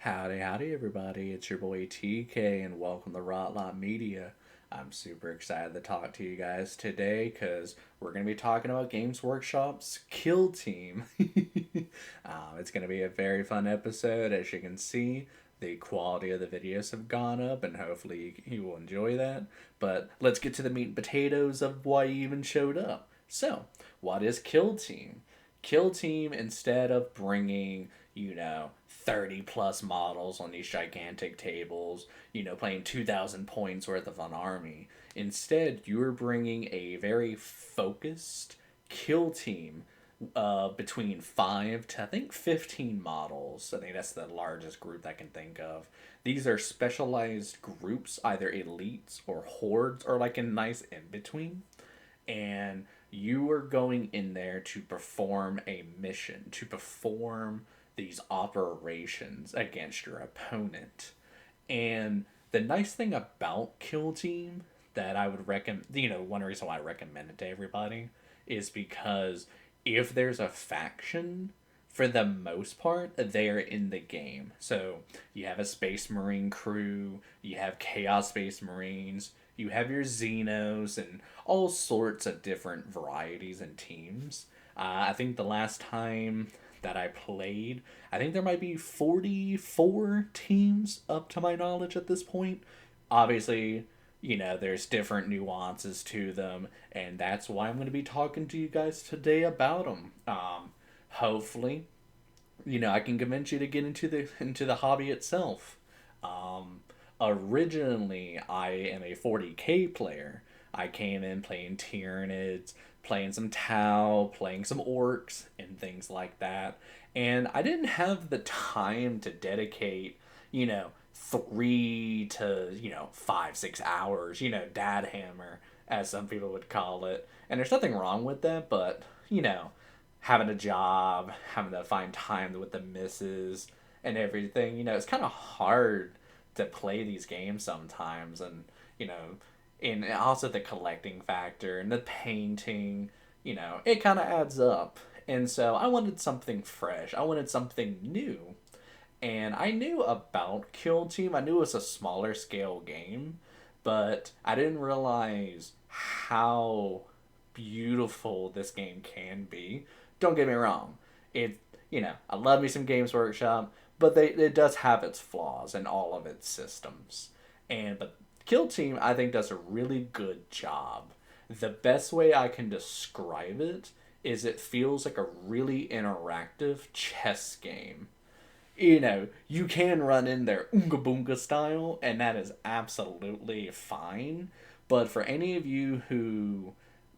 Howdy, howdy, everybody. It's your boy TK, and welcome to Rot Lot Media. I'm super excited to talk to you guys today because we're going to be talking about Games Workshop's Kill Team. It's going to be a very fun episode. As you can see, the quality of the videos have gone up, and hopefully you will enjoy that. But let's get to the meat and potatoes of why you even showed up. So, what is Kill Team? Kill Team, instead of bringing, 30 plus models on these gigantic tables, playing 2,000 points worth of an army, instead you're bringing a very focused kill team between 5 to I think 15 models. I think that's the largest group I can think of. These are specialized groups, either elites or hordes, or like a nice in between, and you are going in there to perform a mission, to perform these operations against your opponent. And the nice thing about Kill Team that I would recommend, one reason why I recommend it to everybody is because if there's a faction, for the most part, they're in the game. So you have a Space Marine crew, you have Chaos Space Marines, you have your Xenos, and all sorts of different varieties and teams. I think the last time that I played, I think there might be 44 teams up to my knowledge at this point. Obviously, there's different nuances to them, and that's why I'm going to be talking to you guys today about them. Hopefully, I can convince you to get into the hobby itself. Originally, I am a 40k player. I came in playing Tyranids, playing some Tau, playing some Orcs, and things like that. And I didn't have the time to dedicate, 3 to 5, 6 hours, dad hammer, as some people would call it. And there's nothing wrong with that, but, having a job, having to find time with the misses and everything, it's kind of hard to play these games sometimes. And, and also the collecting factor and the painting, it kind of adds up. And so I wanted something fresh. I wanted something new. And I knew about Kill Team. I knew it was a smaller scale game, but I didn't realize how beautiful this game can be. Don't get me wrong. I love me some Games Workshop, but it does have its flaws in all of its systems. But Kill Team, I think, does a really good job. The best way I can describe it is it feels like a really interactive chess game. You can run in there Oonga Boonga style, and that is absolutely fine. But for any of you who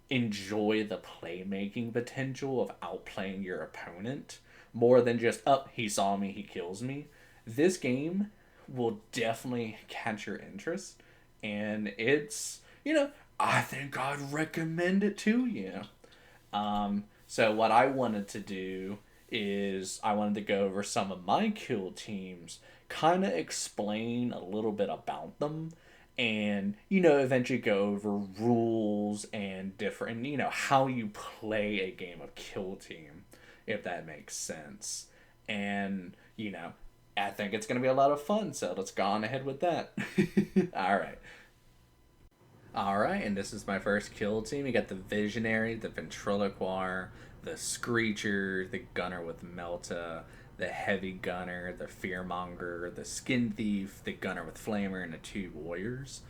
enjoy the playmaking potential of outplaying your opponent more than just, he saw me, he kills me, this game will definitely catch your interest. And it's, I think I'd recommend it to you. So what I wanted to do is I wanted to go over some of my kill teams, kind of explain a little bit about them, and eventually go over rules and different, how you play a game of Kill Team, if that makes sense. And I think it's going to be a lot of fun, so let's go on ahead with that. All right, and this is my first kill team. You got the Visionary, the Ventriloquar, the Screecher, the Gunner with Melta, the Heavy Gunner, the Fearmonger, the Skin Thief, the Gunner with Flamer, and the 2 Warriors.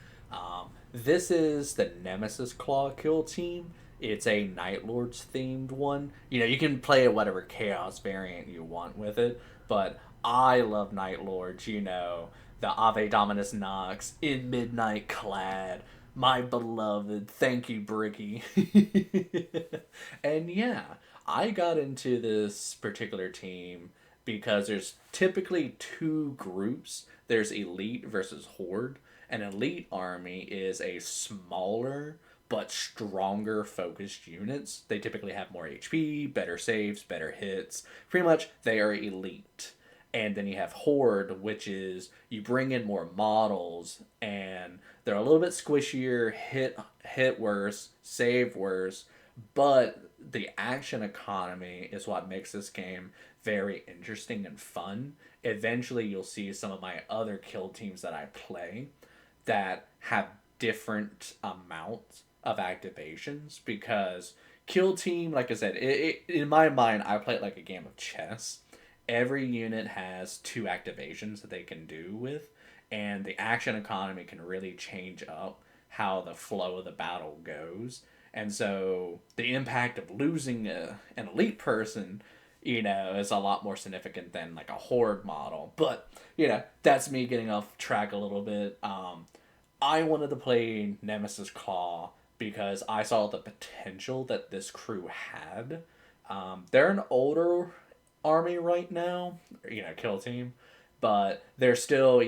This is the Nemesis Claw kill team. It's a Night Lords themed one. You can play a whatever Chaos variant you want with it, but I love Night Lords, the Ava Dominus Nox, in Midnight Clad, my beloved, thank you, Bricky. And yeah, I got into this particular team because there's typically 2 groups. There's Elite versus Horde. An Elite army is a smaller but stronger focused units. They typically have more HP, better saves, better hits. Pretty much, they are elite. And then you have Horde, which is you bring in more models, and they're a little bit squishier, hit worse, save worse, But the action economy is what makes this game very interesting and fun. Eventually, you'll see some of my other kill teams that I play that have different amounts of activations because kill team, like I said, in my mind, I play it like a game of chess. Every unit has two activations that they can do with, and the action economy can really change up how the flow of the battle goes. And so the impact of losing an elite person, is a lot more significant than like a horde model. But, that's me getting off track a little bit. I wanted to play Nemesis Claw because I saw the potential that this crew had. They're an older army right now, kill team, but they're still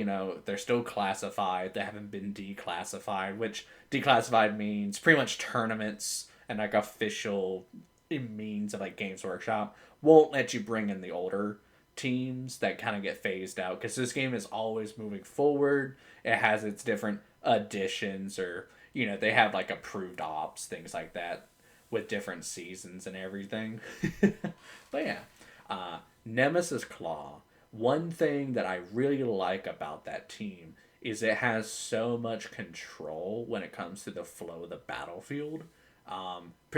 classified. They haven't been declassified, which declassified means pretty much tournaments and like official means of like Games Workshop won't let you bring in the older teams that kind of get phased out because this game is always moving forward. It has its different additions or they have like approved ops, things like that with different seasons and everything. But yeah, Nemesis Claw. One thing that I really like about that team is it has so much control when it comes to the flow of the battlefield.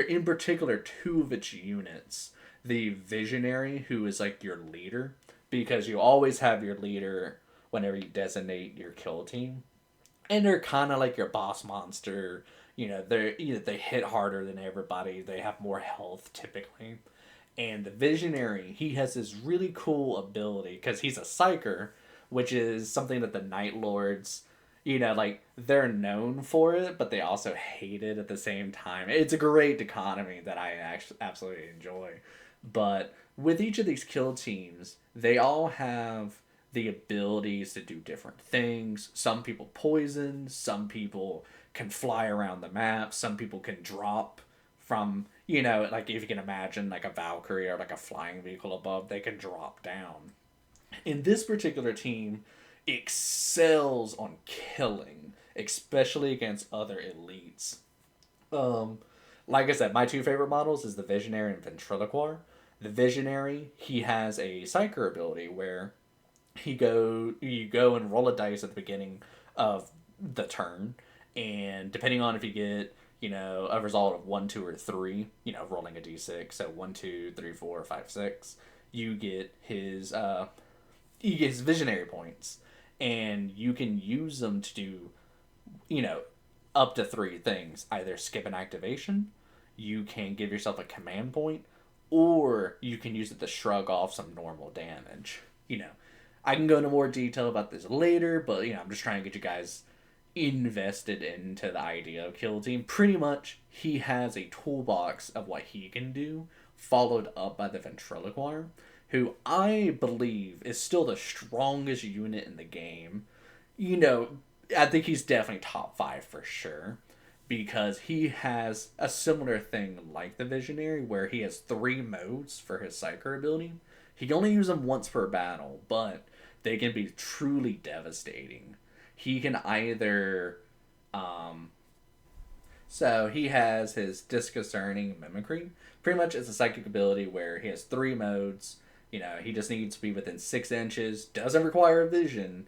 In particular, two of its units, the Visionary, who is like your leader, because you always have your leader whenever you designate your kill team, and they're kind of like your boss monster. They hit harder than everybody. They have more health typically. And the Visionary, he has this really cool ability because he's a psyker, which is something that the Night Lords, like they're known for it, but they also hate it at the same time. It's a great dichotomy that I actually absolutely enjoy. But with each of these kill teams, they all have the abilities to do different things. Some people poison, some people can fly around the map, some people can drop from, like if you can imagine like a Valkyrie or like a flying vehicle above, they can drop down. In this particular team, excels on killing, especially against other elites. Um, like I said, my two favorite models is the Visionary and Ventriloquar. The Visionary, he has a Psyker ability where you go and roll a dice at the beginning of the turn, and depending on if you get a result of 1, 2, or 3, rolling a d6, so 1, 2, 3, 4, 5, 6, you get his visionary points, and you can use them to do you know up to 3 things: either skip an activation, you can give yourself a command point, or you can use it to shrug off some normal damage. I can go into more detail about this later, but I'm just trying to get you guys invested into the idea of Kill Team. Pretty much, he has a toolbox of what he can do, followed up by the Ventriloquar, who I believe is still the strongest unit in the game. You know, I think he's definitely top 5 for sure, because he has a similar thing like the Visionary, where he has 3 modes for his Psyker ability. He can only use them once per battle, but they can be truly devastating. He can either so he has his disconcerting mimicry. Pretty much it's a psychic ability where he has 3 modes. He just needs to be within 6 inches, doesn't require vision.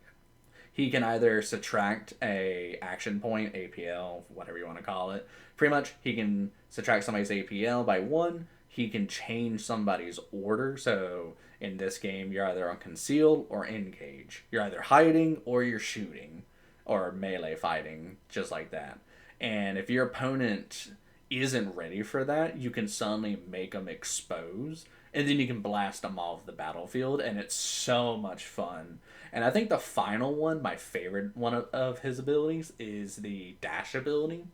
He can either subtract a action point, APL, whatever you want to call it. Pretty much he can subtract somebody's APL by 1. He can change somebody's order. So in this game, you're either on conceal or engage. You're either hiding or you're shooting or melee fighting, just like that. And if your opponent isn't ready for that, you can suddenly make them expose, and then you can blast them off the battlefield, and it's so much fun. And I think the final one, my favorite one of his abilities, is the dash ability.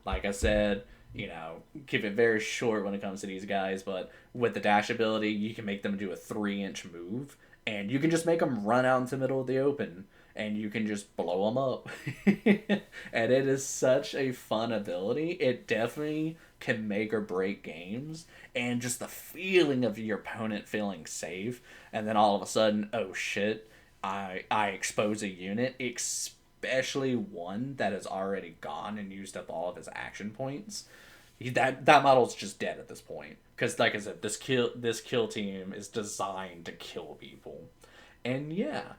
Like I said, keep it very short when it comes to these guys, but with the dash ability, you can make them do a 3-inch move, and you can just make them run out into the middle of the open, and you can just blow them up. And it is such a fun ability. It definitely can make or break games, and just the feeling of your opponent feeling safe, and then all of a sudden, oh shit, I expose a unit, especially one that has already gone and used up all of his action points. That model's just dead at this point. Because, like I said, this kill team is designed to kill people. And yeah,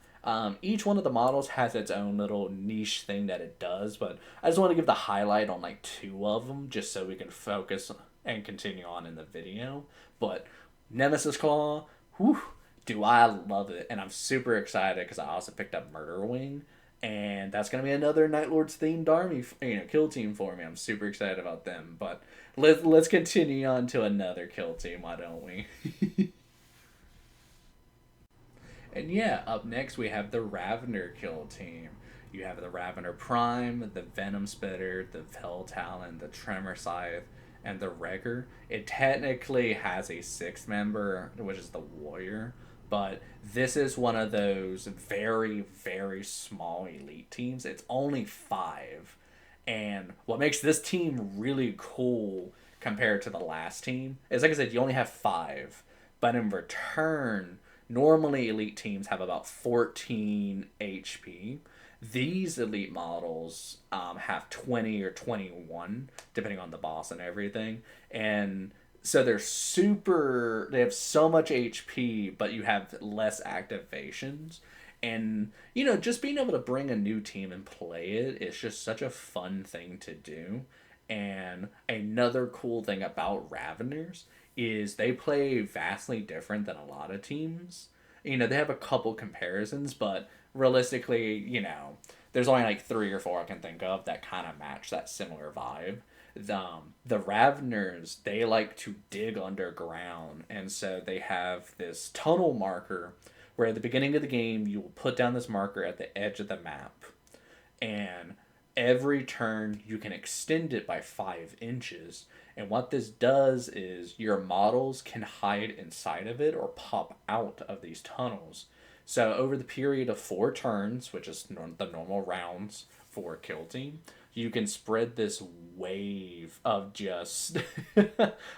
each one of the models has its own little niche thing that it does, but I just want to give the highlight on like two of them just so we can focus and continue on in the video. But Nemesis Claw, whew, do I love it, and I'm super excited because I also picked up Murder Wing, and that's gonna be another Night Lords themed army, kill team for me. I'm super excited about them, but let's continue on to another kill team, why don't we? And yeah, up next we have the Ravener kill team. You have the Ravener Prime, the Venom Spitter, the Fel Talon, the Tremor Scythe, and the Wrecker. It technically has a sixth member, which is the Warrior, but this is one of those very, very small elite teams. It's only five. And what makes this team really cool compared to the last team is, like I said, you only have five. But in return, normally elite teams have about 14 HP. These elite models have 20 or 21, depending on the boss and everything. And so they have so much HP, but you have less activations. And, just being able to bring a new team and play it is just such a fun thing to do. And another cool thing about Raveners is they play vastly different than a lot of teams. They have a couple comparisons, but realistically, there's only like three or four I can think of that kind of match that similar vibe. The Raveners, they like to dig underground, and so they have this tunnel marker where at the beginning of the game you will put down this marker at the edge of the map, and every turn you can extend it by 5 inches. And what this does is your models can hide inside of it or pop out of these tunnels. So over the period of 4 turns, which is the normal rounds for a kill team, you can spread this wave of just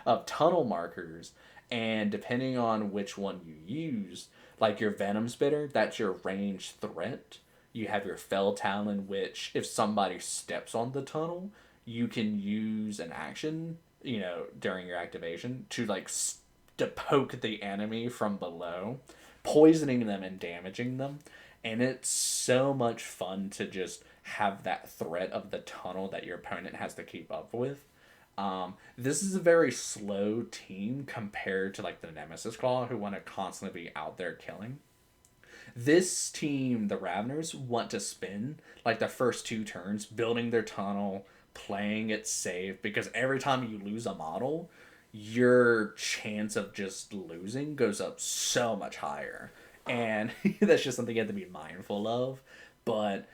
of tunnel markers. And depending on which one you use, like your Venom Spitter, that's your ranged threat. You have your Fel Talon, which if somebody steps on the tunnel, you can use an action, during your activation to to poke the enemy from below, poisoning them and damaging them. And it's so much fun to just have that threat of the tunnel that your opponent has to keep up with. This is a very slow team compared to like the Nemesis Claw, who want to constantly be out there killing. This team, the Raveners, want to spend like the first 2 turns building their tunnel, playing it safe, because every time you lose a model, your chance of just losing goes up so much higher. And that's just something you have to be mindful of. But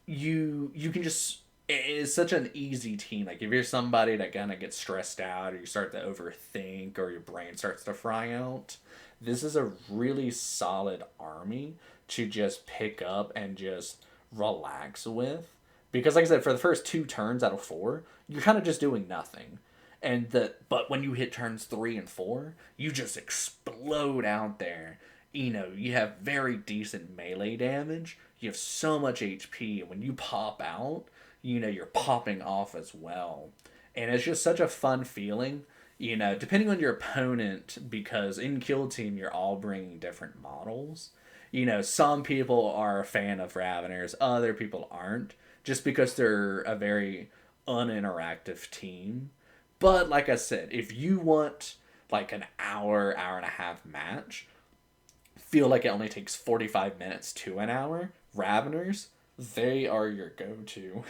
you can just, it's such an easy team. Like if you're somebody that kind of gets stressed out, or you start to overthink, or your brain starts to fry out, this is a really solid army to just pick up and just relax with. Because like I said, for the first 2 turns out of 4, you're kind of just doing nothing. But when you hit turns 3 and 4, you just explode out there. You have very decent melee damage. You have so much HP, and when you pop out, you're popping off as well. And it's just such a fun feeling, depending on your opponent, because in Kill Team, you're all bringing different models. Some people are a fan of Raveners, other people aren't, just because they're a very uninteractive team. But like I said, if you want like an hour and a half match, feel like it only takes 45 minutes to an hour, Raveners, they are your go-to.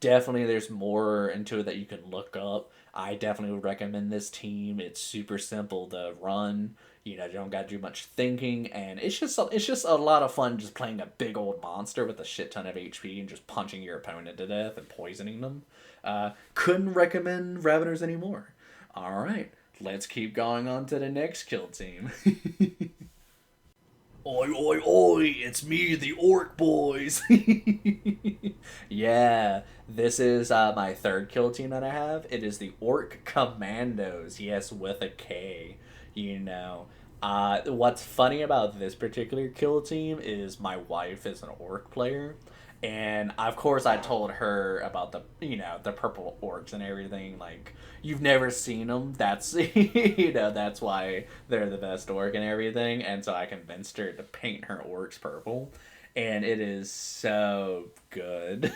Definitely there's more into it that you can look up. I definitely would recommend this team. It's super simple to run. You don't gotta do much thinking, and it's just a lot of fun just playing a big old monster with a shit ton of HP and just punching your opponent to death and poisoning them. Couldn't recommend Raveners anymore. Alright, let's keep going on to the next kill team. Oi, oi, oi, it's me, the Orc Boys! Yeah, this is my third kill team that I have. It is the Orc Kommandos, yes, with a K. What's funny about this particular kill team is my wife is an Orc player, And of course, I told her about the purple orcs and everything. Like, you've never seen them. That's that's why they're the best orc and everything. And so I convinced her to paint her orcs purple, and it is so good.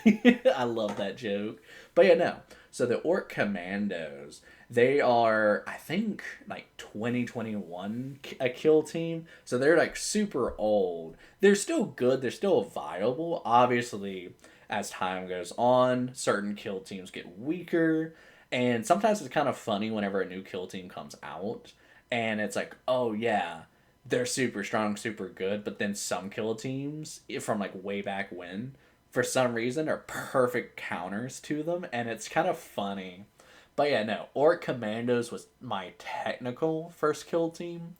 I love that joke. But yeah, no. So the orc commandos, they are, I think, like 2021 a kill team. So they're like super old. They're still good. They're still viable. Obviously, as time goes on, certain kill teams get weaker. And sometimes it's kind of funny whenever a new kill team comes out. And it's like, oh yeah, they're super strong, super good. But then some kill teams from like way back when, for some reason, are perfect counters to them. And it's kind of funny. But yeah, no, Orc Commandos was my technical first kill team,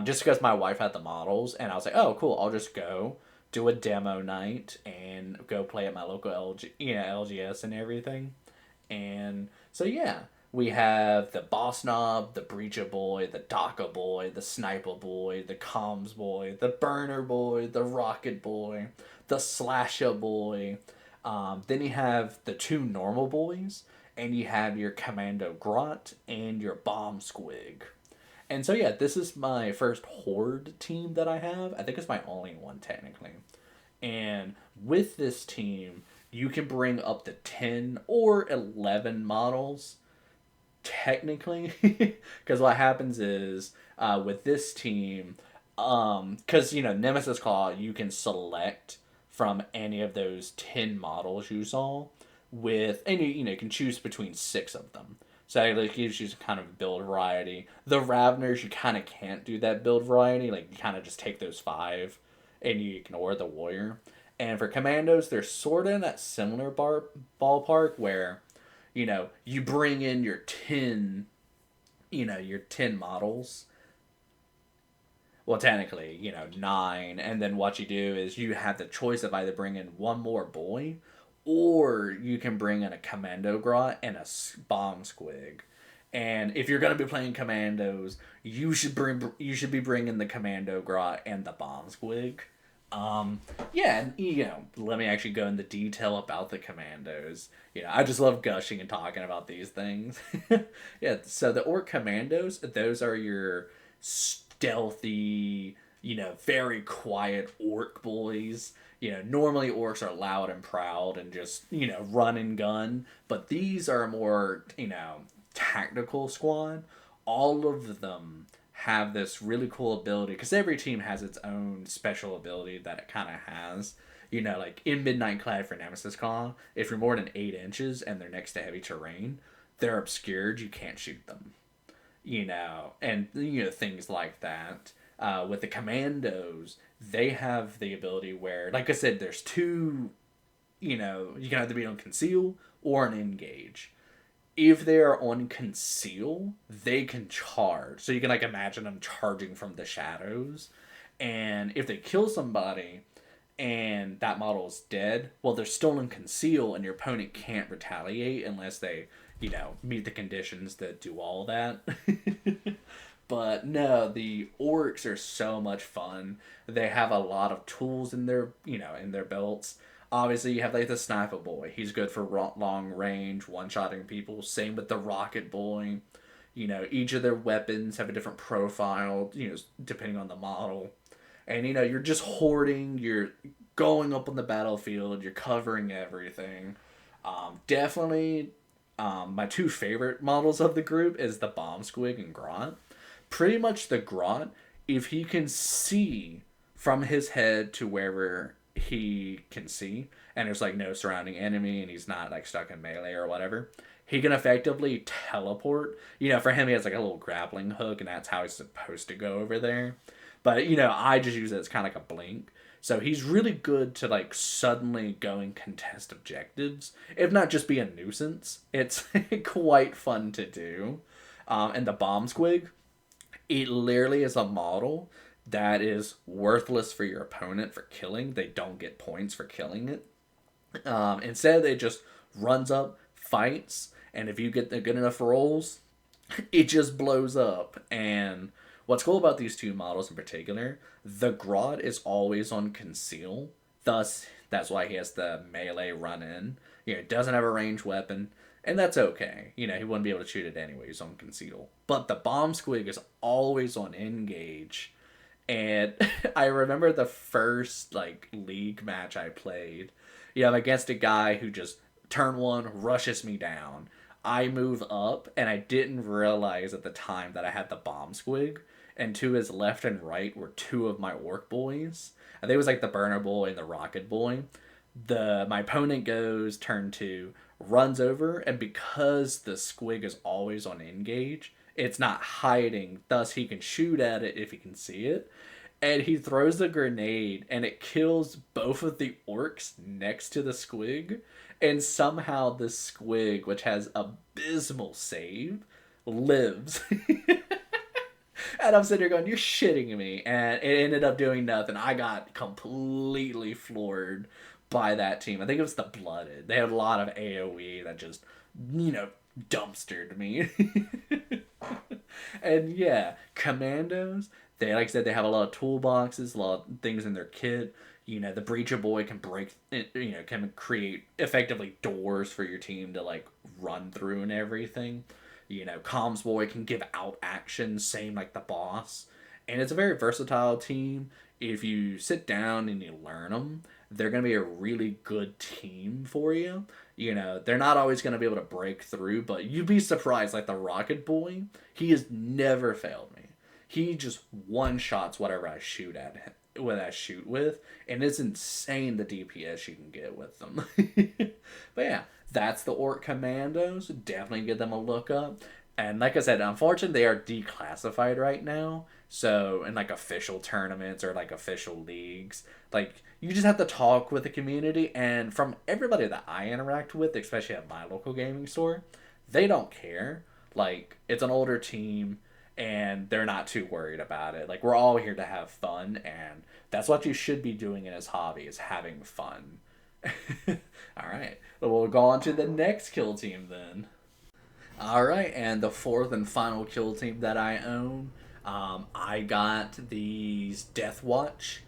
just because my wife had the models, and I was like, oh, cool, I'll just go do a demo night and go play at my local LGS and everything. And so, yeah, we have the Boss Knob, the Breacher Boy, the Daka Boy, the Sniper Boy, the Comms Boy, the Burner Boy, the Rocket Boy, the Slasher Boy. Then you have the two normal boys, and you have your Commando Grot and your Bomb Squig. And so yeah, this is my first Horde team that I have. I think it's my only one technically. And with this team, you can bring up to 10 or 11 models technically. Because what happens is with this team, because Nemesis Claw, you can select from any of those 10 models you saw with, and you can choose between 6 of them. So it gives you kind of build variety. The Ravners, you kind of can't do that build variety. Like, you kind of just take those 5 and you ignore the warrior. And for commandos, they're sort of in that similar ballpark where, you bring in your 10, your 10 models. Well, technically, 9. And then what you do is you have the choice of either bringing one more boy, or you can bring in a Commando Grot and a Bomb Squig. And if you're going to be playing Commandos, you should be bringing the Commando Grot and the Bomb Squig. Yeah, and let me actually go into detail about the Commandos. I just love gushing and talking about these things. Yeah, so the Orc Commandos, those are your stealthy, very quiet orc boys. Normally orcs are loud and proud and just, run and gun, but these are more, tactical squad. All of them have this really cool ability, because every team has its own special ability that it kind of has. Like in Midnight Clad for Nemesis Claw, if you're more than 8 inches and they're next to heavy terrain, they're obscured, you can't shoot them. And things like that. With the Commandos, they have the ability where, like I said, there's 2, you can either be on conceal or on engage. If they are on conceal, they can charge. So you can imagine them charging from the shadows. And if they kill somebody and that model is dead, well, they're still in conceal and your opponent can't retaliate unless they, meet the conditions that do all that. But no, the orcs are so much fun. They have a lot of tools in their, in their belts. Obviously, you have the Sniper Boy. He's good for long range, one-shotting people. Same with the Rocket Boy. Each of their weapons have a different profile, depending on the model. And, you're just hoarding, you're going up on the battlefield, you're covering everything. Definitely, my 2 favorite models of the group is the Bomb Squig and Grot. Pretty much the Grot, if he can see from his head to wherever he can see, and there's no surrounding enemy, and he's not stuck in melee or whatever, he can effectively teleport. For him, he has a little grappling hook, and that's how he's supposed to go over there. But I just use it as kind of a blink. So he's really good to suddenly go and contest objectives, if not just be a nuisance. It's quite fun to do. And the Bomb Squig, it literally is a model that is worthless for your opponent for killing. They don't get points for killing it. Instead, it just runs up, fights, and if you get the good enough rolls, it just blows up. And what's cool about these 2 models in particular, the Grot is always on conceal. Thus, That's why he has the melee run in. You know, he doesn't have a ranged weapon, and that's okay. You know, he wouldn't be able to shoot it anyway. He's on conceal. But the bomb squig is always on engage. And I remember the first like league match I played. You know, I'm against a guy who just turn one rushes me down. I move up, and I didn't realize at the time that I had the bomb squig. And to his left and right were two of my orc boys. I think it was like the burner boy and the rocket boy. My opponent goes turn two, runs over, and because the squig is always on engage, it's not hiding. Thus, he can shoot at it if he can see it. And he throws a grenade, and it kills both of the orcs next to the squig. And somehow the squig, which has abysmal save, lives. And I'm sitting here going, you're shitting me. And it ended up doing nothing. I got completely floored by that team. I think it was the Blooded. They had a lot of AoE that just, dumpstered me. And yeah, Kommandos, they, like I said, they have a lot of toolboxes, a lot of things in their kit. You know, the Breacher Boy can can create effectively doors for your team to, like, run through and everything. You know, Comms Boy can give out actions, same like the boss. And it's a very versatile team. If you sit down and you learn them, they're going to be a really good team for you. You know, they're not always going to be able to break through, but you'd be surprised. Like the Rocket Boy, he has never failed me. He just one-shots whatever I shoot at him. And it's insane the DPS you can get with them. But yeah, that's the Orc Kommandos. Definitely give them a look up. And like I said, unfortunately, they are declassified right now. So in like official tournaments or like official leagues, like you just have to talk with the community. And from everybody that I interact with, especially at my local gaming store, they don't care. Like, it's an older team, and they're not too worried about it. Like, we're all here to have fun, and that's what you should be doing in this hobby, is having fun. Alright, we'll go on to the next kill team then. Alright, and the fourth and final kill team that I own, I got these Deathwatch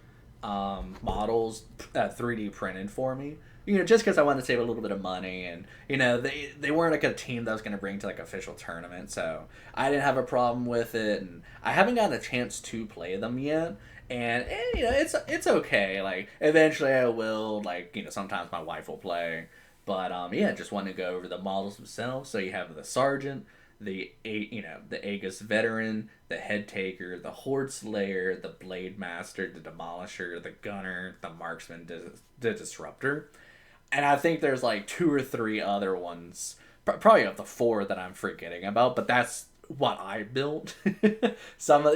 models 3D printed for me. You know, just because I wanted to save a little bit of money, and you know, they weren't like a team that I was going to bring to like official tournament, so I didn't have a problem with it, and I haven't gotten a chance to play them yet. And you know, it's okay. Like eventually I will. Like, you know, sometimes my wife will play, but yeah, just want to go over the models themselves. So you have the Sergeant, the Aegis Veteran, the Head Taker, the Horde Slayer, the Blade Master, the Demolisher, the Gunner, the Marksman, the Disruptor. And I think there's like 2 or 3 other ones, probably of the 4 that I'm forgetting about, but that's what I built. Some of,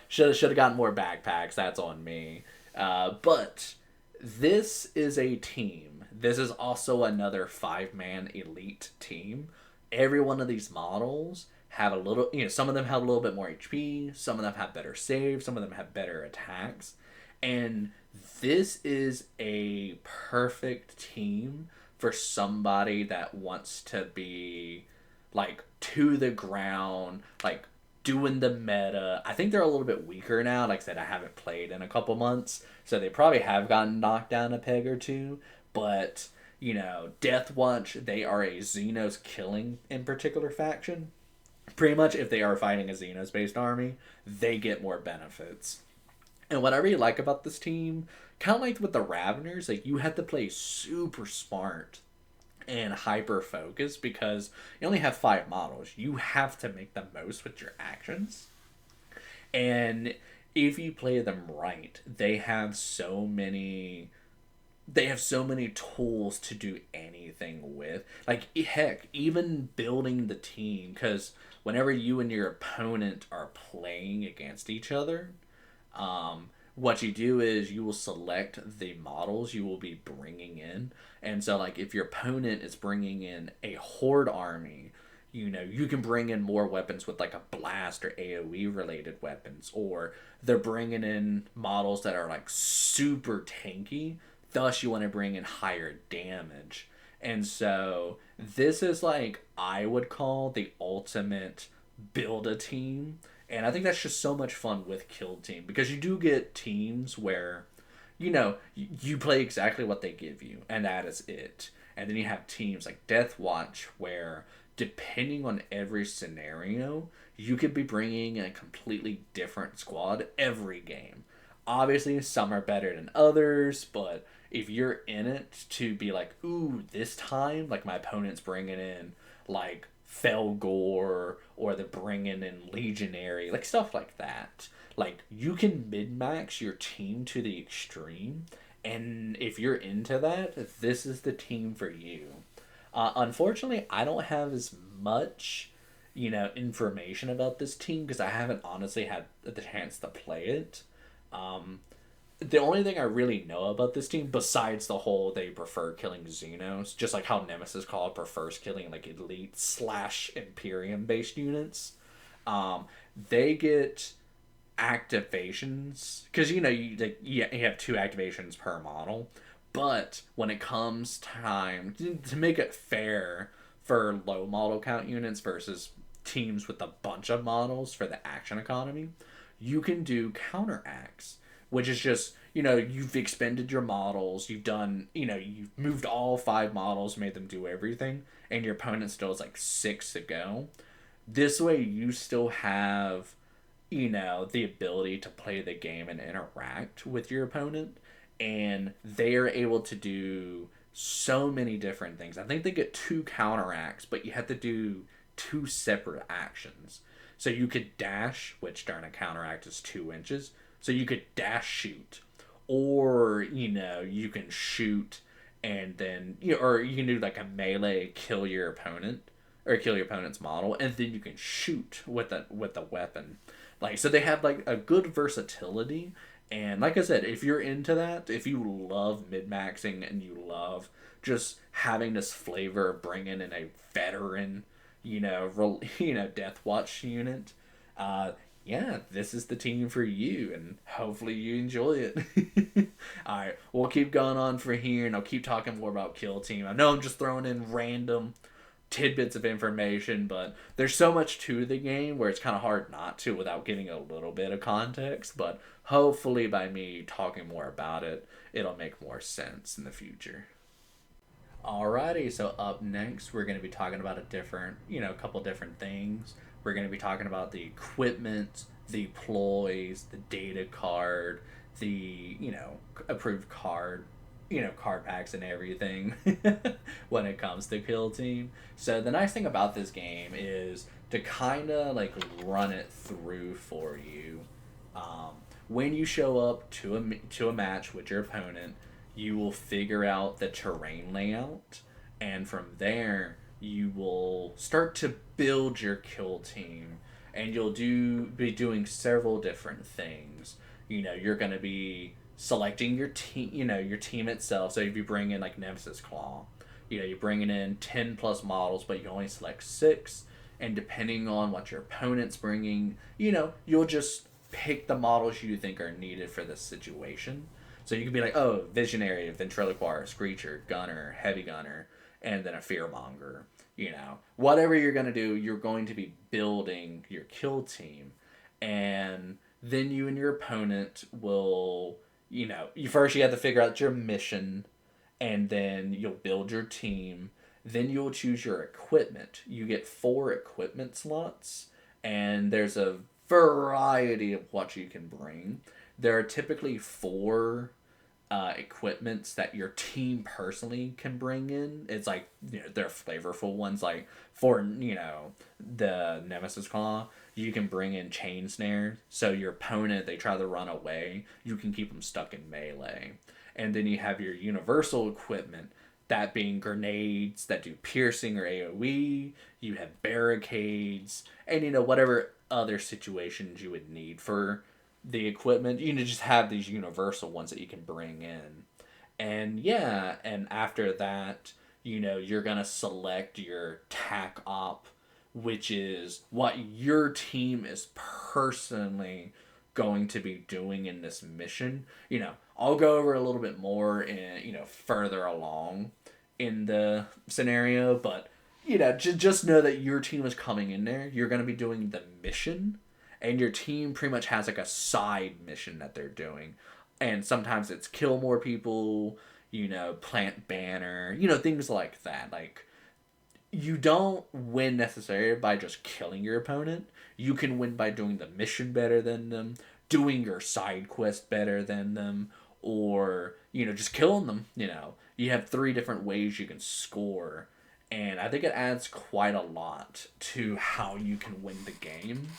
should have gotten more backpacks. That's on me. But this is a team. This is also another 5-man elite team. Every one of these models have a little, some of them have a little bit more HP. Some of them have better saves. Some of them have better attacks. And this is a perfect team for somebody that wants to be like to the ground, like doing the meta. I think they're a little bit weaker now. Like I said, I haven't played in a couple months, so they probably have gotten knocked down a peg or two. But, Deathwatch, they are a Xenos killing in particular faction. Pretty much if they are fighting a Xenos-based army, they get more benefits. And what I really like about this team, kind of like with the Raveners, like you have to play super smart and hyper-focused because you only have 5 models. You have to make the most with your actions. And if you play them right, they have so many tools to do anything with. Like, heck, even building the team, because whenever you and your opponent are playing against each other, what you do is you will select the models you will be bringing in. And so, like, if your opponent is bringing in a horde army, you can bring in more weapons with, like, a blast or AoE related weapons. Or they're bringing in models that are, like, super tanky. Thus, you want to bring in higher damage. And so, this is, like, I would call the ultimate build-a-team. And I think that's just so much fun with Kill Team. Because you do get teams where, you play exactly what they give you, and that is it. And then you have teams like Deathwatch, where depending on every scenario, you could be bringing a completely different squad every game. Obviously, some are better than others, but if you're in it to be like, ooh, this time, like my opponent's bringing in like Felgor or they're bringing in Legionary, like stuff like that. Like you can min max your team to the extreme, and if you're into that, this is the team for you. Unfortunately, I don't have as much, information about this team because I haven't honestly had the chance to play it. Um, the only thing I really know about this team, besides the whole they prefer killing Xenos, just like how Nemesis Claw prefers killing like elite slash Imperium based units, um, they get activations because you have two activations per model, but when it comes time to make it fair for low model count units versus teams with a bunch of models for the action economy, you can do counteracts, which is just you've expended your models, you've done you've moved all five models, made them do everything, and your opponent still has like six to go. This way you still have the ability to play the game and interact with your opponent, and they are able to do so many different things. I think they get two counteracts, but you have to do two separate actions. So you could dash, which during a counteract is 2 inches. So you could dash shoot, or you can shoot, and then or you can do like a melee kill your opponent or kill your opponent's model, and then you can shoot with the weapon. Like so, they have like a good versatility. And like I said, if you're into that, if you love mid maxing and you love just having this flavor, bringing in a veteran, Death Watch unit, yeah, this is the team for you, and hopefully you enjoy it. All right, we'll keep going on for here, and I'll keep talking more about Kill Team. I know I'm just throwing in random tidbits of information, but there's so much to the game where it's kind of hard not to without giving a little bit of context. But hopefully, by me talking more about it, it'll make more sense in the future. Alrighty, so up next, we're going to be talking about a couple different things. We're going to be talking about the equipment, the ploys, the data card, the, approved card packs and everything when it comes to Kill Team. So the nice thing about this game is to kind of like run it through for you. Um, when you show up to a match with your opponent, you will figure out the terrain layout, and from there you will start to build your kill team, and you'll be doing several different things. You're going to be selecting your team, your team itself. So if you bring in like Nemesis Claw, you're bringing in 10 plus models, but you only select 6, and depending on what your opponent's bringing, you'll just pick the models you think are needed for this situation. So you could be like, oh, Visionary, Ventriloquist, Screecher, Gunner, Heavy Gunner, and then a Fearmonger. Whatever you're going to do, you're going to be building your kill team. And then you and your opponent will, you have to figure out your mission, and then you'll build your team. Then you'll choose your equipment. You get 4 equipment slots, and there's a variety of what you can bring. There are typically 4 equipments that your team personally can bring in. It's like, they're flavorful ones. Like for, the Nemesis Claw, you can bring in chain snare. So your opponent, they try to run away, you can keep them stuck in melee. And then you have your universal equipment, that being grenades that do piercing or AoE. You have barricades, and whatever other situations you would need for the equipment. Just have these universal ones that you can bring in. And yeah, and after that, you're gonna select your tac op, which is what your team is personally going to be doing in this mission. I'll go over a little bit more in, further along in the scenario, but just know that your team is coming in there. You're going to be doing the mission, and your team pretty much has like a side mission that they're doing. And sometimes it's kill more people, plant banner, things like that. Like, you don't win necessarily by just killing your opponent. You can win by doing the mission better than them, doing your side quest better than them, or, just killing them. You have three different ways you can score. And I think it adds quite a lot to how you can win the game.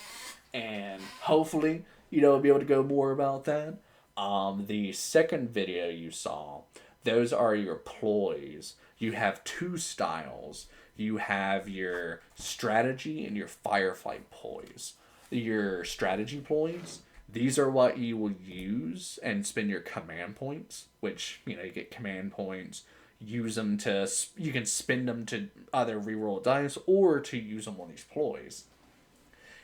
And hopefully, we'll be able to go more about that. The second video you saw, those are your ploys. You have two styles. You have your strategy and your firefight ploys. Your strategy ploys, these are what you will use and spend your command points, which, you get command points, use them to, you can spend them to either reroll dice or to use them on these ploys.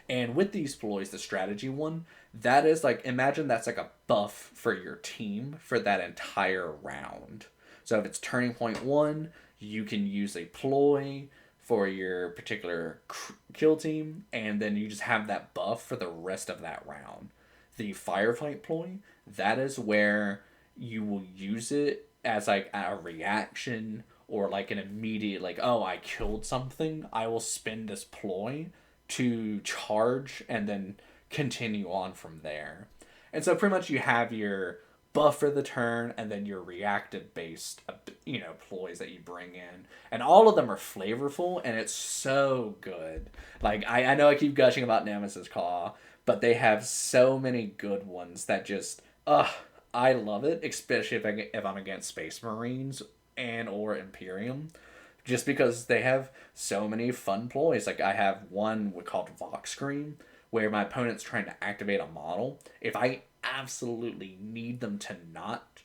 And with these ploys, the strategy one, that is like, imagine that's like a buff for your team for that entire round. So if it's turning point 1, you can use a ploy for your particular kill team, and then you just have that buff for the rest of that round. The firefight ploy, that is where you will use it as like a reaction or like an immediate, like, oh, I killed something, I will spend this ploy to charge and then continue on from there. And so pretty much you have your buff for the turn and then your reactive based ploys that you bring in, and all of them are flavorful and it's so good. Like, I know I keep gushing about Nemesis Claw, but they have so many good ones that just I love it, especially if I'm against Space Marines and or Imperium, just because they have so many fun ploys. Like, I have one called Vox Scream, where my opponent's trying to activate a model. If I absolutely need them to not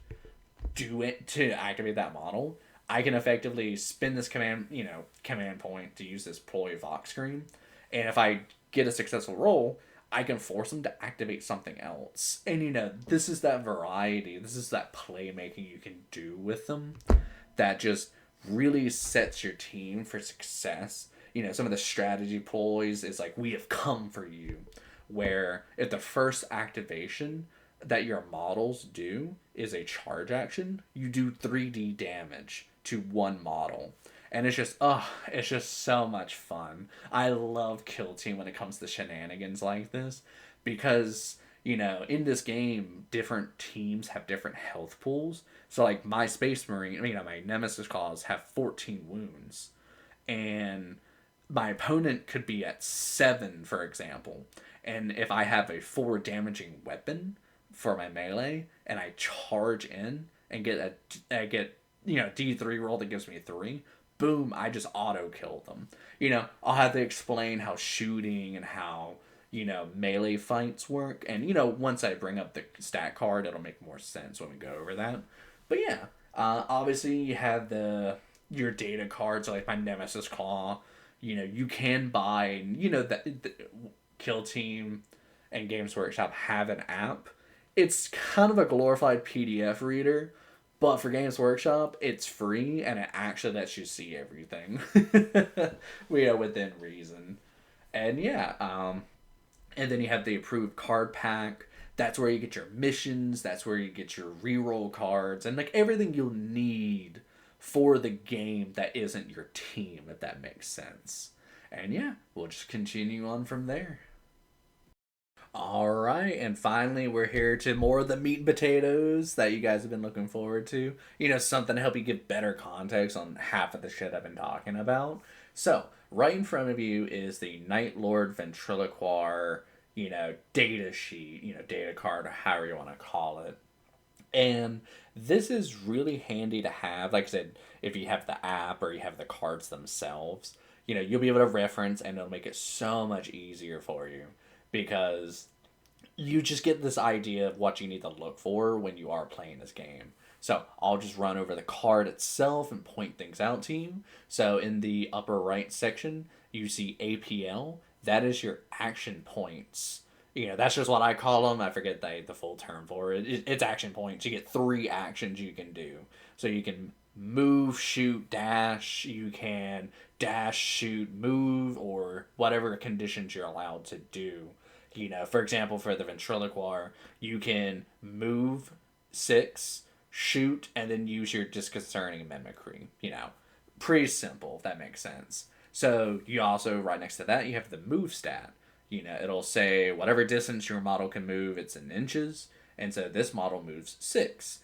do it to activate that model, I can effectively spin this command point to use this ploy Vox Scream. And if I get a successful roll, I can force them to activate something else. And this is that variety, this is that playmaking you can do with them that just really sets your team for success. Some of the strategy ploys is like, we have come for you, where if the first activation that your models do is a charge action, you do 3D damage to one model. And it's just so much fun. I love Kill Team when it comes to shenanigans like this, because in this game, different teams have different health pools. So like my Space Marine, my Nemesis Claws have 14 wounds, and my opponent could be at 7, for example. And if I have a 4 damaging weapon for my melee and I charge in and get D3 roll that gives me 3, boom, I just auto kill them. I'll have to explain how shooting and how melee fights work, and once I bring up the stat card, it'll make more sense when we go over that. But yeah, obviously you have your data cards, like my Nemesis Claw. You can buy, that Kill Team and Games Workshop have an app. It's kind of a glorified PDF reader, but for Games Workshop, it's free, and it actually lets you see everything. Within reason. And yeah, and then you have the approved card pack. That's where you get your missions, that's where you get your reroll cards, and like everything you'll need for the game that isn't your team, if that makes sense. And yeah, we'll just continue on from there. Alright, and finally we're here to more of the meat and potatoes that you guys have been looking forward to. Something to help you get better context on half of the shit I've been talking about. So, right in front of you is the Night Lord Ventriloquar, data sheet, data card, or however you want to call it. And this is really handy to have. Like I said, if you have the app or you have the cards themselves, you'll be able to reference, and it'll make it so much easier for you, because you just get this idea of what you need to look for when you are playing this game. So I'll just run over the card itself and point things out to you. So in the upper right section, you see APL. That is your action points. That's just what I call them. I forget the full term for it. It's action points. You get 3 actions you can do. So you can move, shoot, dash. You can dash, shoot, move, or whatever conditions you're allowed to do. For example, for the Ventriloquar, you can move 6, shoot, and then use your disconcerting mimicry. Pretty simple, if that makes sense. So you also, right next to that, you have the move stat. It'll say whatever distance your model can move, it's in inches. And so this model moves 6.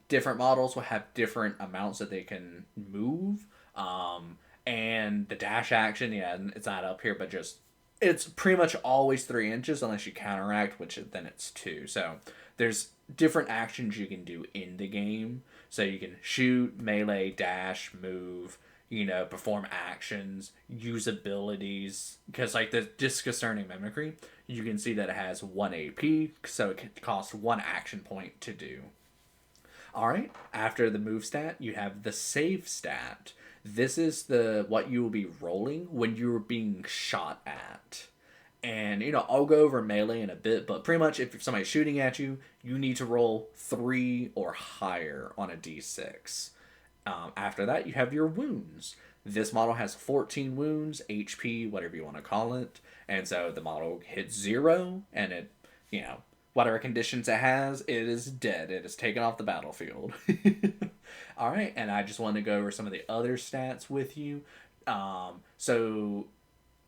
Different models will have different amounts that they can move. And the dash action, yeah, it's not up here, but just it's pretty much always 3 inches unless you counteract, which then it's 2. So there's different actions you can do in the game. So you can shoot, melee, dash, move, perform actions, use abilities. Because like the disconcerting mimicry, you can see that it has 1 AP, so it costs 1 action point to do. Alright, after the move stat, you have the save stat. This is what you will be rolling when you're being shot at. And, I'll go over melee in a bit, but pretty much if somebody's shooting at you, you need to roll 3 or higher on a d6. After that, you have your wounds. This model has 14 wounds, HP, whatever you want to call it. And so the model hits 0, and it, whatever conditions it has, it is dead. It is taken off the battlefield. Alright, and I just want to go over some of the other stats with you. So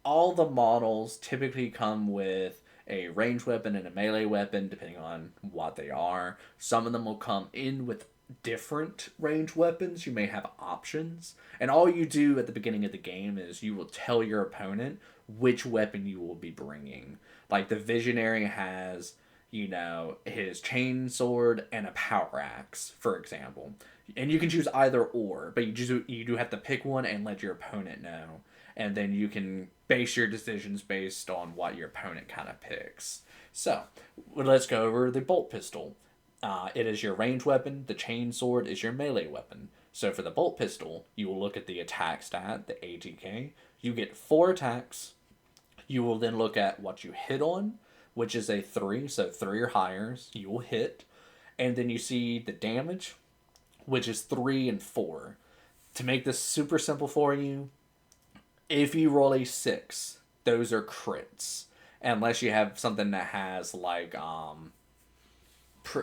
all the models typically come with a ranged weapon and a melee weapon, depending on what they are. Some of them will come in with different ranged weapons. You may have options. And all you do at the beginning of the game is you will tell your opponent which weapon you will be bringing. Like the Visionary has, his chain sword and a power axe, for example. And you can choose either or, but you do have to pick one and let your opponent know. And then you can base your decisions based on what your opponent kind of picks. So, let's go over the bolt pistol. It is your ranged weapon. The chain sword is your melee weapon. So for the bolt pistol, you will look at the attack stat, the ATK. You get 4 attacks. You will then look at what you hit on, which is a 3. So 3 or higher, you will hit. And then you see the damage, which is 3 and 4. To make this super simple for you, if you roll a 6, those are crits. Unless you have something that has like,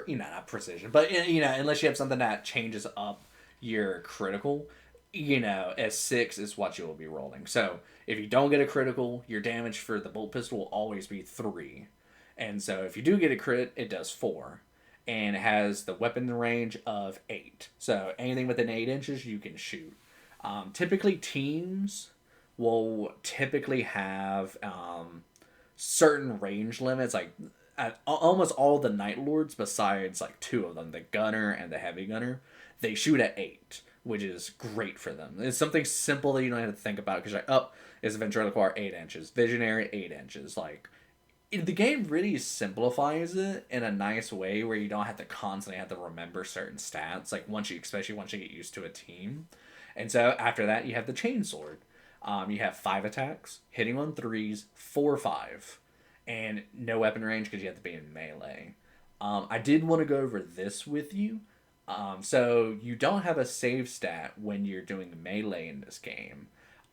not precision, but unless you have something that changes up your critical, a 6 is what you will be rolling. So if you don't get a critical, your damage for the bolt pistol will always be 3. And so if you do get a crit, it does 4. And it has the weapon range of 8. So anything within 8 inches, you can shoot. Typically, teams will typically have certain range limits. Like almost all the Night Lords, besides like 2 of them, the Gunner and the Heavy Gunner, they shoot at 8, which is great for them. It's something simple that you don't have to think about, because is Ventriloquist 8 inches, Visionary 8 inches. Like, the game really simplifies it in a nice way where you don't have to constantly have to remember certain stats, like especially once you get used to a team. And so after that, you have the chainsword. You have 5 attacks, hitting on 3s, 4/5, and no weapon range because you have to be in melee. I did want to go over this with you. So you don't have a save stat when you're doing melee in this game.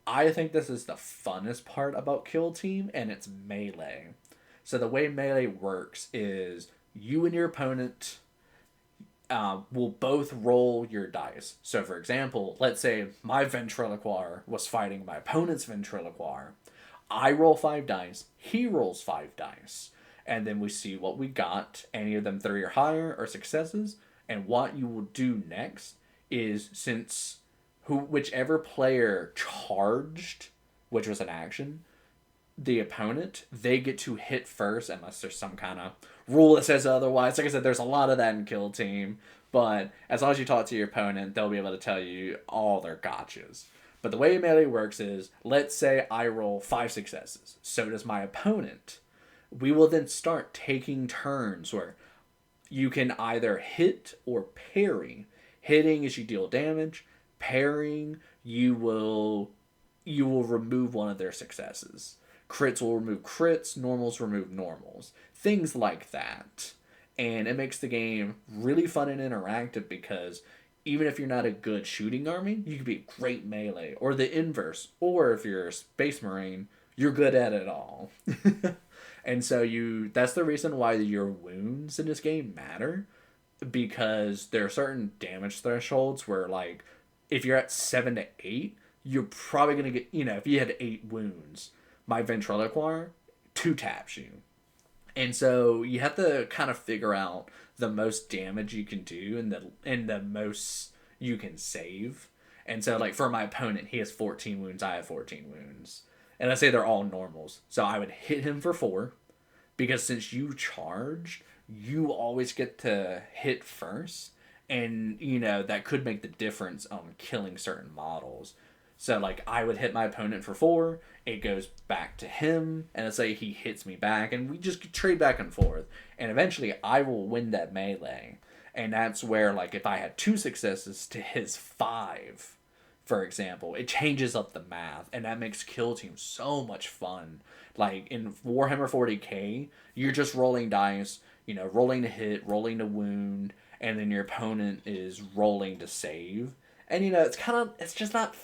I think this is the funnest part about Kill Team, and it's melee. So the way melee works is you and your opponent will both roll your dice. So for example, let's say my Ventriloquist was fighting my opponent's Ventriloquist. I roll 5 dice, he rolls 5 dice. And then we see what we got. Any of them 3 or higher are successes. And what you will do next is, whichever player charged, which was an action, the opponent, they get to hit first unless there's some kind of rule that says otherwise. Like I said, there's a lot of that in Kill Team, but as long as you talk to your opponent, they'll be able to tell you all their gotchas. But the way melee works is, let's say I roll 5 successes. So does my opponent. We will then start taking turns where you can either hit or parry. Hitting is you deal damage. Parrying, you will remove one of their successes. Crits will remove crits, normals remove normals. Things like that. And it makes the game really fun and interactive because even if you're not a good shooting army, you can be a great melee. Or the inverse. Or if you're a Space Marine, you're good at it all. And so that's the reason why your wounds in this game matter. because there are certain damage thresholds where, like, if you're at 7 to 8, you're probably going to get, if you had 8 wounds, my Ventriloquar 2 taps you. And so you have to kind of figure out the most damage you can do and the most you can save. And so, like, for my opponent, he has 14 wounds, I have 14 wounds. And let's say they're all normals. So I would hit him for 4, because since you charged, you always get to hit first. And, that could make the difference on killing certain models. So, like, I would hit my opponent for 4, it goes back to him, and let's say he hits me back, and we just trade back and forth. And eventually, I will win that melee. And that's where, like, if I had 2 successes to his 5, for example, it changes up the math, and that makes Kill Team so much fun. Like, in Warhammer 40k, you're just rolling dice, rolling to hit, rolling to wound, and then your opponent is rolling to save. And, it's just not...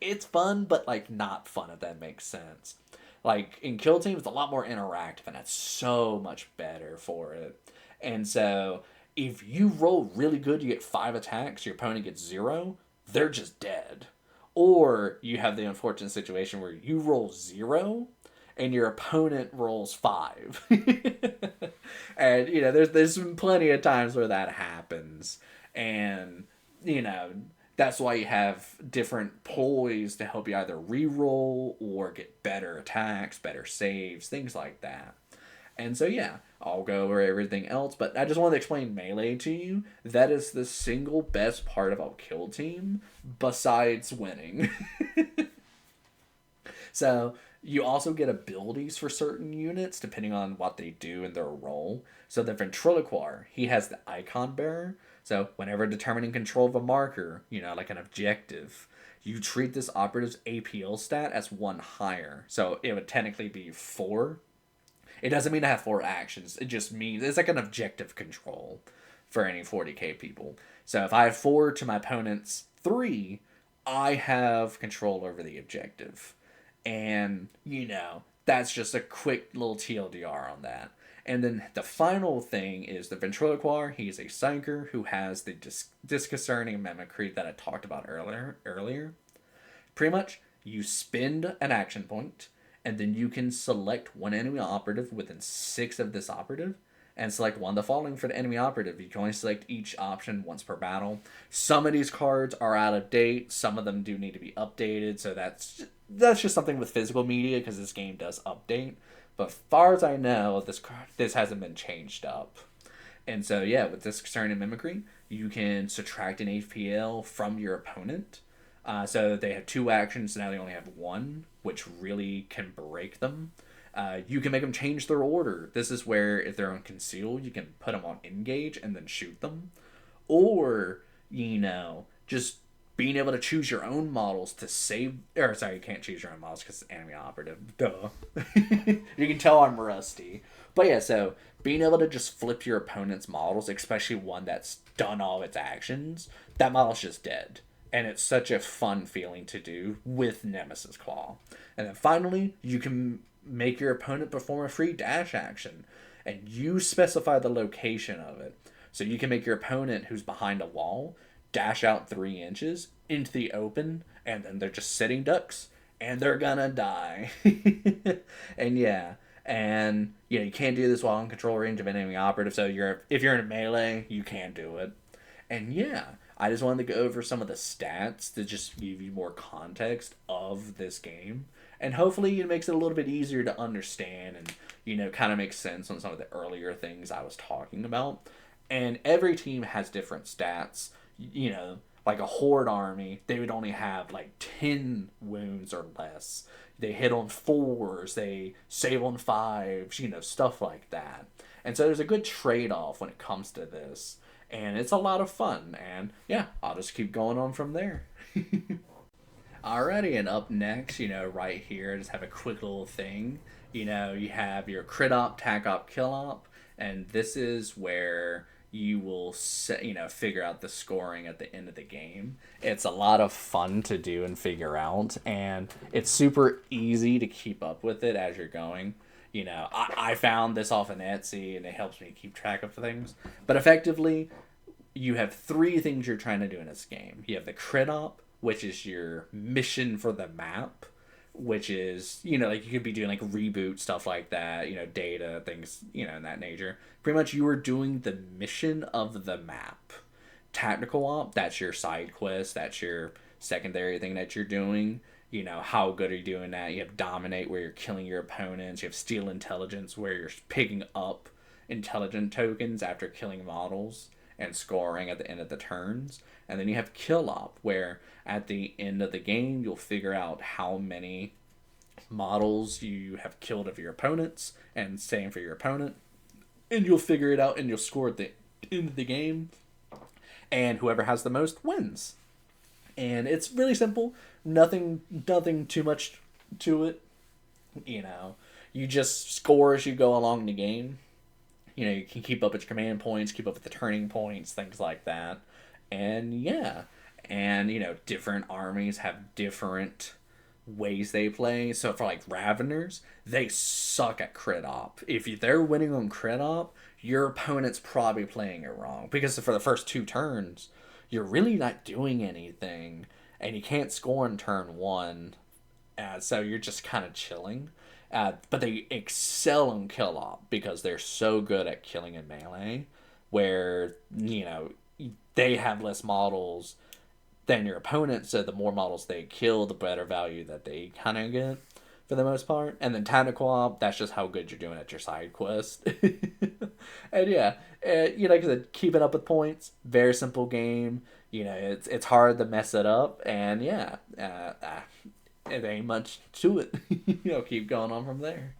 It's fun, but, like, not fun, if that makes sense. Like, in Kill Team, it's a lot more interactive, and that's so much better for it. And so, if you roll really good, you get 5 attacks, your opponent gets 0, they're just dead. Or you have the unfortunate situation where you roll 0, and your opponent rolls 5. And, there's been plenty of times where that happens. And, that's why you have different ploys to help you either re-roll or get better attacks, better saves, things like that. And so, yeah, I'll go over everything else, but I just wanted to explain Melee to you. That is the single best part about Kill Team, besides winning. So, you also get abilities for certain units, depending on what they do in their role. So, the Ventriloquar, he has the Icon Bearer. So, whenever determining control of a marker, like an objective, you treat this operative's APL stat as 1 higher. So, it would technically be 4. It doesn't mean I have 4 actions. It just means it's like an objective control for any 40k people. So, if I have 4 to my opponent's 3, I have control over the objective. And, that's just a quick little TLDR on that. And then the final thing is the Ventriloquar. He's a Psyker who has the disconcerting mimicry that I talked about earlier. Pretty much, you spend an action point, and then you can select one enemy operative within 6 of this operative, and select one of the following for the enemy operative. You can only select each option once per battle. Some of these cards are out of date. Some of them do need to be updated, so that's just something with physical media, because this game does update. But as far as I know, this hasn't been changed up. And so, yeah, with this concerning mimicry, you can subtract an APL from your opponent. So they have 2 actions, now they only have 1, which really can break them. You can make them change their order. This is where, if they're on conceal, you can put them on engage and then shoot them. Or, just being able to choose your own models to save... Or, sorry, you can't choose your own models because it's enemy operative. Duh. You can tell I'm rusty. But yeah, so being able to just flip your opponent's models, especially one that's done all of its actions, that model's just dead. And it's such a fun feeling to do with Nemesis Claw. And then finally, you can make your opponent perform a free dash action. And you specify the location of it. So you can make your opponent, who's behind a wall, dash out 3 inches into the open, and then they're just sitting ducks, and they're gonna die. And yeah, and you can't do this while in control range of an enemy operative, so if you're in a melee, you can't do it. And yeah, I just wanted to go over some of the stats to just give you more context of this game, and hopefully it makes it a little bit easier to understand, and kind of makes sense on some of the earlier things I was talking about. And every team has different stats. Like a Horde army, they would only have like 10 wounds or less. They hit on 4s, they save on 5s, stuff like that. And so there's a good trade-off when it comes to this. And it's a lot of fun. And yeah, I'll just keep going on from there. Alrighty, and up next, right here, just have a quick little thing. You have your crit op, tac op, kill op. And this is where you will figure out the scoring at the end of the game. It's a lot of fun to do and figure out, and it's super easy to keep up with it as you're going. I found this off of Etsy, and it helps me keep track of things. But effectively, you have three things you're trying to do in this game. You have the crit op, which is your mission for the map, which is, like you could be doing like reboot stuff like that, data, things, in that nature. Pretty much you are doing the mission of the map. Tactical op, that's your side quest, that's your secondary thing that you're doing. How good are you doing that? You have dominate, where you're killing your opponents. You have steal intelligence, where you're picking up intelligent tokens after killing models and scoring at the end of the turns. And then you have kill op, where at the end of the game you'll figure out how many models you have killed of your opponents, and same for your opponent. And you'll figure it out, and you'll score at the end of the game. And whoever has the most wins. And it's really simple. Nothing too much to it. You just score as you go along the game. You can keep up with your command points, keep up with the turning points, things like that. And yeah. And, different armies have different ways they play. So for like Raveners, they suck at crit op. If they're winning on crit op, your opponent's probably playing it wrong. Because for the first 2 turns, you're really not doing anything. And you can't score in turn 1. So you're just kind of chilling. But they excel in kill op because they're so good at killing in melee, where, they have less models than your opponent, so the more models they kill, the better value that they kind of get for the most part. And then tactical op, that's just how good you're doing at your side quest. And yeah, like I said, keeping up with points, very simple game. It's hard to mess it up, and yeah, it ain't much to it. Keep going on from there.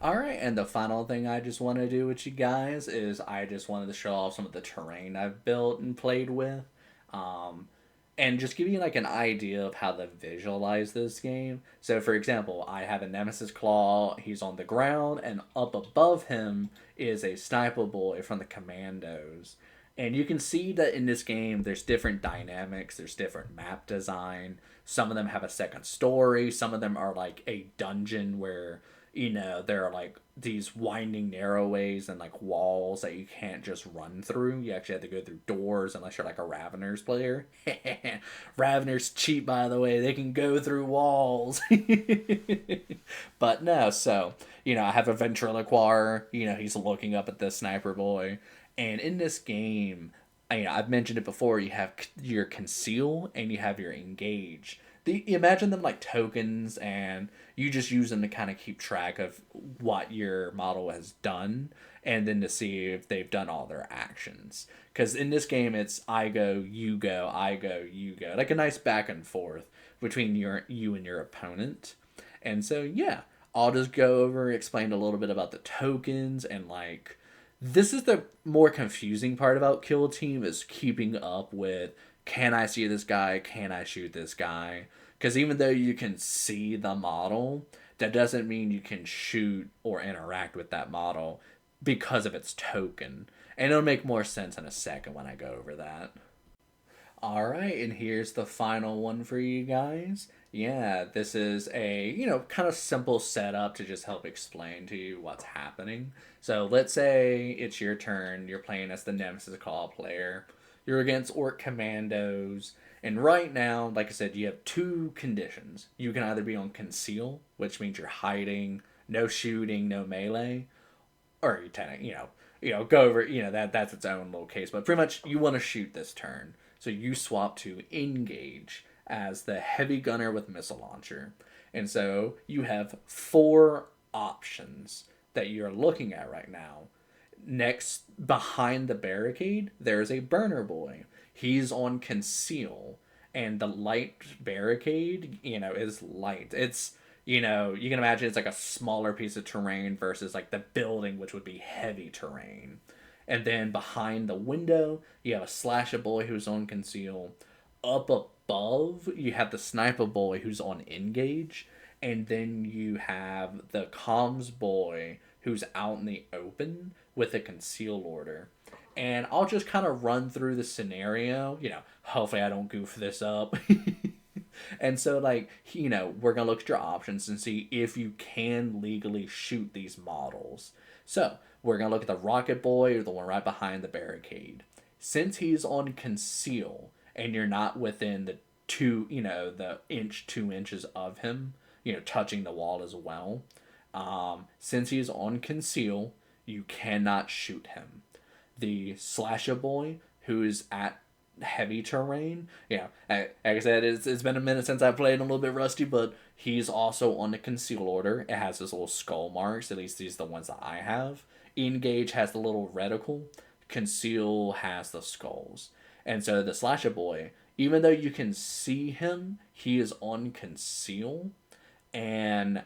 All right, and the final thing I just want to do with you guys is I just wanted to show off some of the terrain I've built and played with, um, and just give you like an idea of how to visualize this game. So, for example, I have a Nemesis Claw. He's on the ground, and up above him is a sniper boy from the Kommandos. And you can see that in this game, there's different dynamics, there's different map design. Some of them have a second story, some of them are like a dungeon where, there are like these winding narrow ways and like walls that you can't just run through. You actually have to go through doors unless you're like a Raveners player. Raveners cheap, by the way. They can go through walls. But no, so, I have a ventriloquist. He's looking up at the sniper boy. And in this game, I've mentioned it before, you have your conceal and you have your engage. Imagine them like tokens, and you just use them to kind of keep track of what your model has done, and then to see if they've done all their actions. Because in this game, it's I go, you go, I go, you go. Like a nice back and forth between you and your opponent. And so, yeah, I'll just go over, explain a little bit about the tokens, and like, this is the more confusing part about Kill Team, is keeping up with, can I see this guy? Can I shoot this guy? Because even though you can see the model, that doesn't mean you can shoot or interact with that model because of its token. And it'll make more sense in a second when I go over that. Alright, and here's the final one for you guys. Yeah, this is a, kind of simple setup to just help explain to you what's happening. So let's say it's your turn, you're playing as the Nemesis Claw player. You're against Orc Kommandos, and right now, like I said, you have 2 conditions. You can either be on conceal, which means you're hiding, no shooting, no melee, or go over, that's its own little case, but pretty much you want to shoot this turn. So you swap to engage as the heavy gunner with missile launcher. And so you have 4 options that you're looking at right now. Next, behind the barricade, there's a burner boy. He's on conceal. And the light barricade, is light. It's, you can imagine it's like a smaller piece of terrain versus like the building, which would be heavy terrain. And then behind the window, you have a slasher boy who's on conceal. Up above, you have the sniper boy who's on engage. And then you have the comms boy who's out in the open with a conceal order. And I'll just kind of run through the scenario. Hopefully I don't goof this up. And so, like, we're going to look at your options and see if you can legally shoot these models. So, we're going to look at the Rocket Boy or the one right behind the barricade. Since he's on conceal and you're not within the the 2 inches of him, touching the wall as well, since he's on conceal, you cannot shoot him. The Slasher Boy, who's at heavy terrain, like I said, it's been a minute since I played, a little bit rusty, but he's also on the conceal order. It has his little skull marks, at least these are the ones that I have. Engage has the little reticle, conceal has the skulls. And so the Slasher Boy, even though you can see him, he is on conceal. And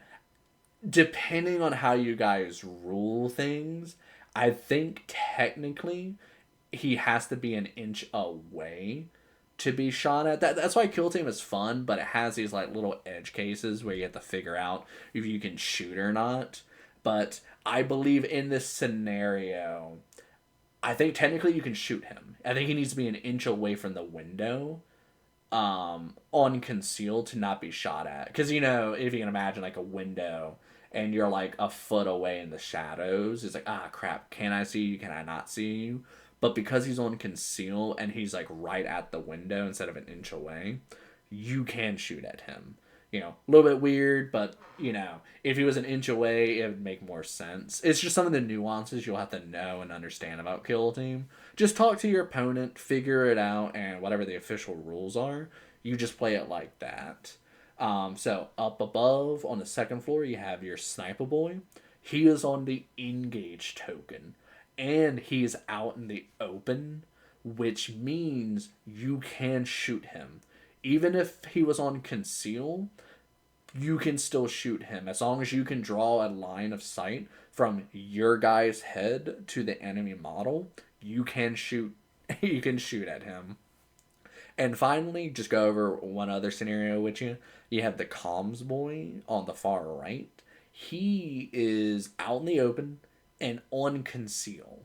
depending on how you guys rule things, I think technically he has to be an inch away to be shot at. That's why Kill Team is fun, but it has these like little edge cases where you have to figure out if you can shoot or not. But I believe in this scenario, I think technically you can shoot him. I think he needs to be an inch away from the window, on conceal, to not be shot at. Because, if you can imagine like a window and you're like a foot away in the shadows, it's like, ah, crap, can I see you? Can I not see you? But because he's on conceal and he's like right at the window instead of an inch away, you can shoot at him. A little bit weird, but, if he was an inch away, it would make more sense. It's just some of the nuances you'll have to know and understand about Kill Team. Just talk to your opponent, figure it out, and whatever the official rules are, you just play it like that. So, up above, on the second floor, you have your Sniper Boy. He is on the Engage token, and he's out in the open, which means you can shoot him. Even if he was on conceal, you can still shoot him. As long as you can draw a line of sight from your guy's head to the enemy model, you can shoot you can shoot at him. And finally, just go over one other scenario with you. You have the Comms Boy on the far right. He is out in the open and on conceal.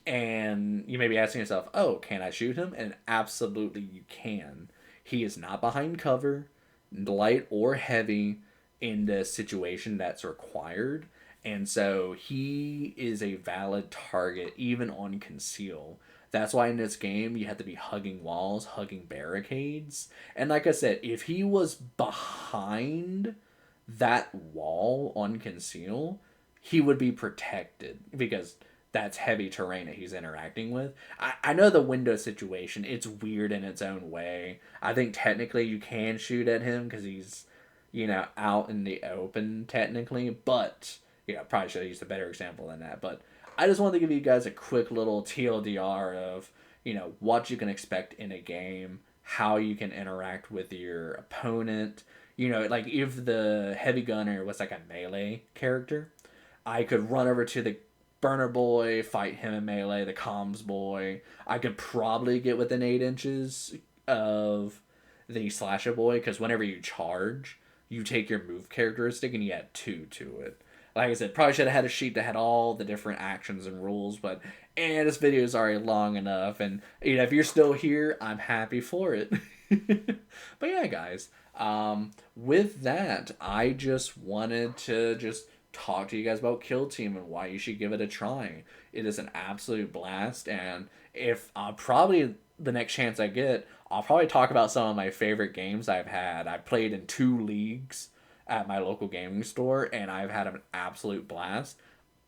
And you may be asking yourself, oh, can I shoot him? And absolutely you can. He is not behind cover, light or heavy, in the situation that's required. And so he is a valid target even on conceal. That's why in this game you have to be hugging walls, hugging barricades. And like I said, if he was behind that wall on conceal, he would be protected because that's heavy terrain that he's interacting with. I know the window situation, it's weird in its own way. I think technically you can shoot at him because he's, out in the open technically. But, probably should have used a better example than that. But I just wanted to give you guys a quick little TLDR of, what you can expect in a game, how you can interact with your opponent. Like if the heavy gunner was like a melee character, I could run over to the Burner Boy, fight him in melee, the Comms Boy. I could probably get within 8 inches of the Slasher Boy, because whenever you charge, you take your move characteristic and you add 2 to it. Like I said, probably should have had a sheet that had all the different actions and rules, but this video is already long enough, and if you're still here, I'm happy for it. But yeah, guys, with that, I just wanted to talk to you guys about Kill Team and why you should give it a try. It is an absolute blast, and if probably the next chance I get, I'll probably talk about some of my favorite games I've had. I played in 2 leagues at my local gaming store, and I've had an absolute blast.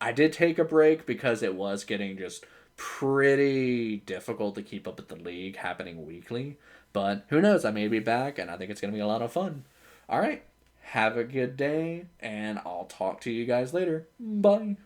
I did take a break because it was getting just pretty difficult to keep up with the league happening weekly, but who knows, I may be back, and I think it's going to be a lot of fun. Alright, have a good day, and I'll talk to you guys later. Bye.